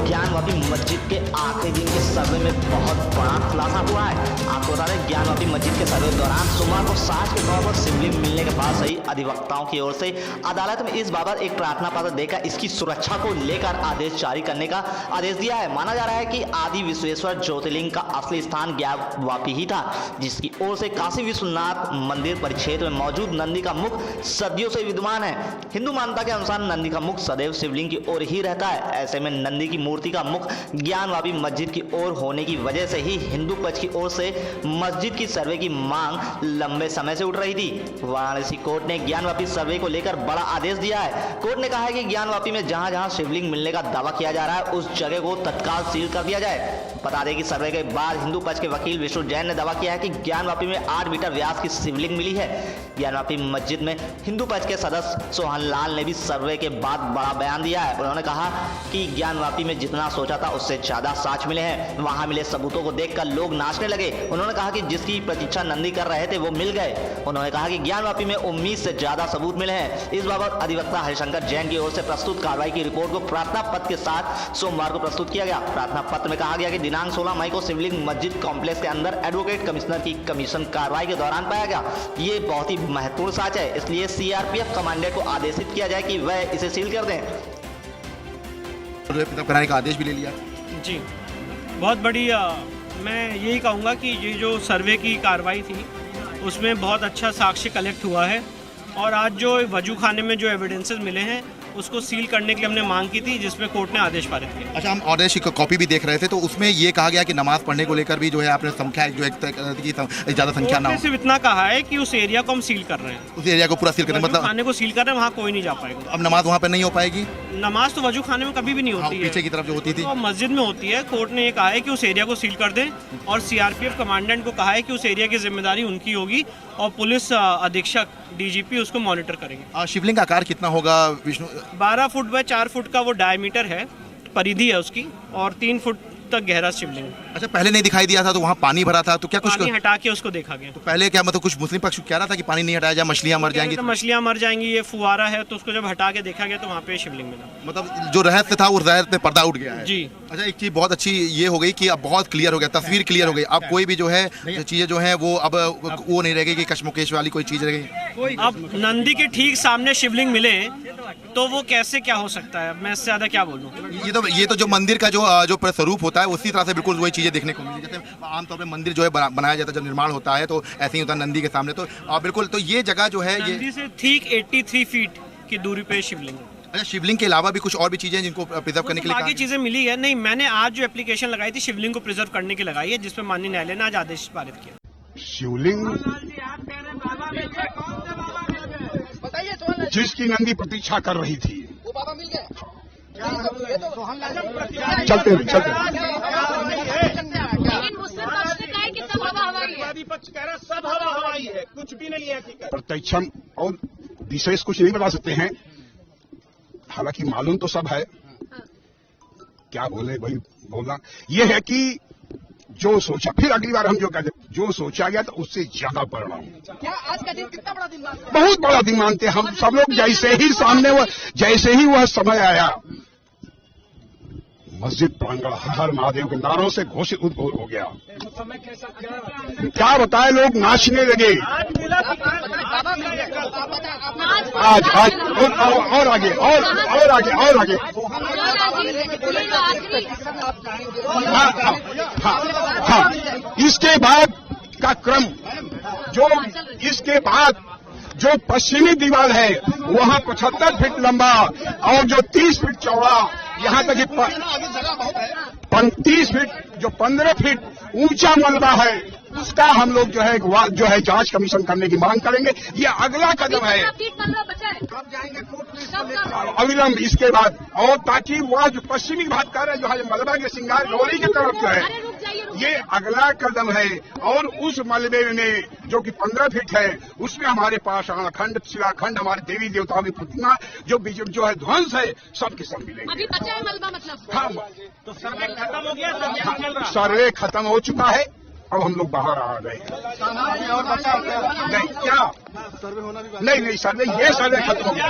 ज्ञानवापी मस्जिद के आखिरी दिन के सर्वे में बहुत बड़ा खुलासा हुआ है। आपको बता दें, ज्ञानवापी मस्जिद के सर्वे के दौरान सोमवार को साक्ष्य के तौर पर शिवलिंग मिलने के बाद सही अधिवक्ताओं की ओर से अदालत में इस बाबत एक प्रार्थना पत्र देकर इसकी सुरक्षा को लेकर आदेश जारी करने का आदेश दिया है। माना जा रहा है कि आदि विश्वेश्वर ज्योतिर्लिंग का असली स्थान ज्ञानवापी ही था, जिसकी ओर से काशी विश्वनाथ मंदिर परिक्षेत्र में मौजूद नंदी का मुख सदियों से विद्यमान है। हिंदू मान्यता के अनुसार नंदी का मुख सदैव शिवलिंग की ओर ही रहता है। ऐसे में नंदी की मूर्ति का मुख ज्ञानवापी मस्जिद की ओर होने की वजह से ही हिंदू पक्ष की ओर से मस्जिद की सर्वे की मांग लंबे समय से उठ रही थी। वाराणसी कोर्ट ने ज्ञानवापी सर्वे को लेकर बड़ा आदेश दिया है। कोर्ट ने कहा है कि ज्ञानवापी में जहां जहां शिवलिंग मिलने का दावा किया जा रहा है उस जगह को तत्काल सील कर दिया जाए। बता दें कि सर्वे के बाद हिंदू पक्ष के वकील विष्णु जैन ने दावा किया है कि ज्ञानवापी में 8 मीटर व्यास की शिवलिंग मिली है। ज्ञानवापी मस्जिद में हिंदू पक्ष के सदस्य सोहन लाल ने भी सर्वे के बाद बड़ा बयान दिया है। उन्होंने कहा कि ज्ञानवापी में जितना सोचा था उससे ज्यादा साक्ष्य मिले हैं। वहां मिले सबूतों को देखकर लोग नाचने लगे। उन्होंने कहा कि जिसकी प्रतीक्षा नंदी कर रहे थे वो मिल गए। उन्होंने कहा कि ज्ञानवापी में उम्मीद से ज्यादा सबूत मिले हैं। इस बाबत अधिवक्ता हरिशंकर जैन की ओर से प्रस्तुत कार्रवाई की रिपोर्ट को प्रार्थना पत्र के साथ सोमवार को प्रस्तुत किया गया। प्रार्थना पत्र में कहा गया कि दिनांक 16 मई को शिवलिंग मस्जिद कॉम्प्लेक्स के अंदर एडवोकेट कमिश्नर की कमीशन कार्रवाई के दौरान पाया गया। ये बहुत ही महत्वपूर्ण साक्ष्य है, इसलिए सीआरपीएफ कमांडेंट को आदेशित किया जाए कि वह इसे सील कर दें। कराने का आदेश भी ले लिया जी, बहुत बढ़िया। मैं यही कहूँगा कि ये जो सर्वे की कार्रवाई थी उसमें बहुत अच्छा साक्ष्य कलेक्ट हुआ है और आज जो वजू खाने में जो एविडेंसेस मिले हैं उसको सील करने के लिए हमने मांग की थी, जिसमें कोर्ट ने आदेश पारित किया। अच्छा, हम आदेश की कॉपी भी देख रहे थे तो उसमें ये कहा गया कि नमाज पढ़ने को लेकर भी जो है आपने संख्या जो ज़्यादा संख्या ना हो। सिर्फ इतना कहा है कि उस एरिया को हम सील कर रहे हैं, उस एरिया को पूरा सील कर रहे हैं, मतलब खाने को सील कर रहे हैं, वहाँ कोई नहीं जा पाएगा। अब नमाज वहाँ पर नहीं हो पाएगी। नमाज तो वजू खाने में कभी भी नहीं होती है, पीछे की तरफ जो होती थी तो मस्जिद में होती है। कोर्ट ने ये कहा है कि उस एरिया को सील कर दें और सीआरपीएफ कमांडेंट को कहा है कि उस एरिया की जिम्मेदारी उनकी होगी और पुलिस अधीक्षक डीजीपी उसको मॉनिटर करेंगे। शिवलिंग का आकार कितना होगा विष्णु? 12 फुट बाय 4 फुट का वो डायमीटर है, परिधि है उसकी, और 3 फुट तक गहरा शिवलिंग। अच्छा, पहले नहीं दिखाई दिया था तो वहाँ पानी भरा था, तो क्या कुछ पानी हटा के उसको देखा गया। तो पहले क्या मतलब कुछ मुस्लिम पक्ष कह रहा था कि पानी नहीं हटाया जाए, मछलियाँ मर जाएंगी? तो मछलियाँ मर जाएंगी, ये फुवारा है, तो उसको जब हटा के देखा गया तो वहाँ पे शिवलिंग मिला। मतलब जो रहस्य था उस रहस्य पे पर्दा उठ गया है। जी। अच्छा, एक चीज बहुत अच्छी ये हो गई कि अब बहुत क्लियर हो गया, तस्वीर क्लियर हो गई। अब कोई भी जो है चीजें जो है वो अब वो नहीं रहेगी कि कशमुकेश वाली कोई चीज रहेगी। अब नंदी के ठीक सामने शिवलिंग मिले तो वो कैसे क्या हो सकता है, मैं इससे ज्यादा क्या बोलूं। ये तो जो मंदिर का जो स्वरूप होता है उसी तरह से बिल्कुल वही चीजें देखने को मिली। जैसे आमतौर पे मंदिर जो है बनाया जाता है, जब निर्माण होता है तो ऐसे ही होता है नंदी के सामने। तो बिल्कुल, तो ये जगह जो है ये नंदी से ठीक 83 फीट की दूरी पे शिवलिंग। अच्छा, शिवलिंग के अलावा भी कुछ और भी चीजें जिनको प्रिजर्व करने के लिए बाकी चीजें मिली है? नहीं, मैंने आज जो एप्लीकेशन लगाई थी शिवलिंग को प्रिजर्व करने की लगाई है, जिसपे माननीय न्यायालय ने आज आदेश पारित किया। शिवलिंग जिसकी नंदी प्रतीक्षा कर रही थी, वो बाबा मिल गए। चलते पक्ष कह रहा सब हवा हवाई है, कुछ भी नहीं है। प्रत्यक्षम और विशेष कुछ नहीं बता सकते हैं, हालांकि मालूम तो सब है। क्या बोले भाई, बोलना ये है कि जो सोचा, फिर अगली बार हम जो कहते, जो सोचा गया तो उससे ज्यादा परिणाम। क्या आज का दिन कितना बड़ा दिन मानते? बहुत बड़ा दिन मानते हम सब लोग। जैसे ही वह समय आया, मस्जिद प्रांगण हर हर महादेव के नारों से घोषित उद्घोष हो गया। क्या बताए, लोग नाचने लगे। आज और आगे और आगे। हाँ, इसके बाद का क्रम इसके बाद जो पश्चिमी दीवार है वहाँ 75 फीट लंबा और जो 30 फीट चौड़ा, यहाँ तक 35 फीट, जो 15 फीट ऊंचा मलबा है, उसका हम लोग जो है जांच कमीशन करने की मांग करेंगे। ये अगला कदम है। अविलंब इसके बाद, और ताकि वह जो पश्चिमी भाग का जो है मलबा के सिंगार गौरी की तरफ जो है, ये अगला कदम है। और उस मलबे में जो कि 15 फीट है, उसमें हमारे पास खंड शिलाखंड, हमारे देवी देवताओं की प्रतिमा जो है ध्वंस है, सबके सब मिलेंगे। अभी बचा है मलबा, मतलब हाँ, तो सर्वे खत्म हो गया? सर्वे खत्म हो चुका है, अब हम लोग बाहर आ गए। नहीं, क्या सर्वे होना भी नहीं, सर्वे खत्म हो गया।